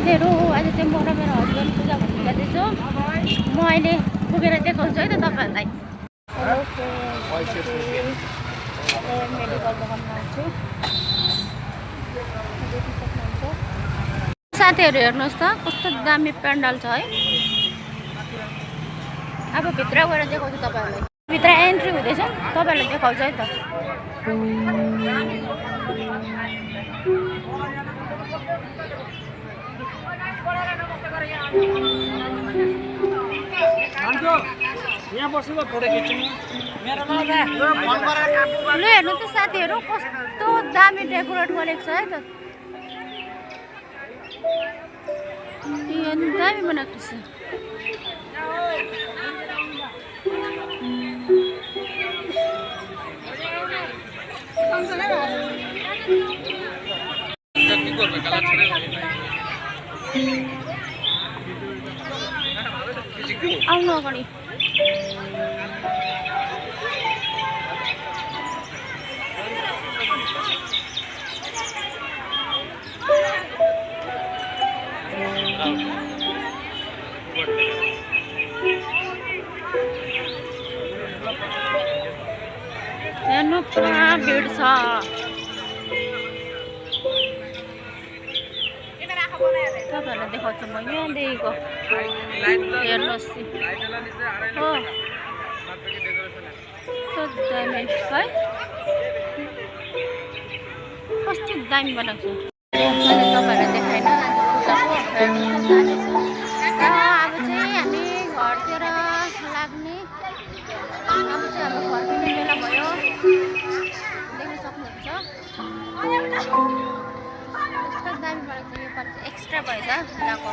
साथीहरू आज चाहिँ म र मेरो हस्बेन्ड पूजा घुम्नु जाँदैछु। म अहिले पुगेर देखाउँछु है त तपाईँहरूलाई। मेडिकल दोकानमा आउँछु। साथीहरू हेर्नुहोस् त कस्तो दामी पेन्डाल छ है। अब भित्र गएर देखाउँछु तपाईँहरूलाई। भित्र एन्ट्री हुँदैछ, तपाईँहरूलाई देखाउँछु है त। यहाँ बसेको फोटो खिच्नु मेरो ल हेर्नु त साथीहरू कस्तो दामी डेकोरेट गरेको छ है त। दामी बनाएको छ। आउनु अगाडि हेर्नु पुरा भिड छ। तपाईँहरूलाई देखाउँछु म यहाँदेखिको। हेर्नुहोस् हो कस्तो दामी है, कस्तो दामी बनाएको छ। मैले तपाईँहरूलाई देखाएन र अब चाहिँ हामी घरतिर लाग्ने। अब चाहिँ हाम्रो फर्किने बेला भयो, देख्न सक्नुहुन्छ। कस्तो दामी बनाएको छ। यो पालि चाहिँ एक्स्ट्रा भएछ यहाँको।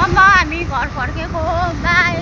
अब हामी घर फर्केको। बाई।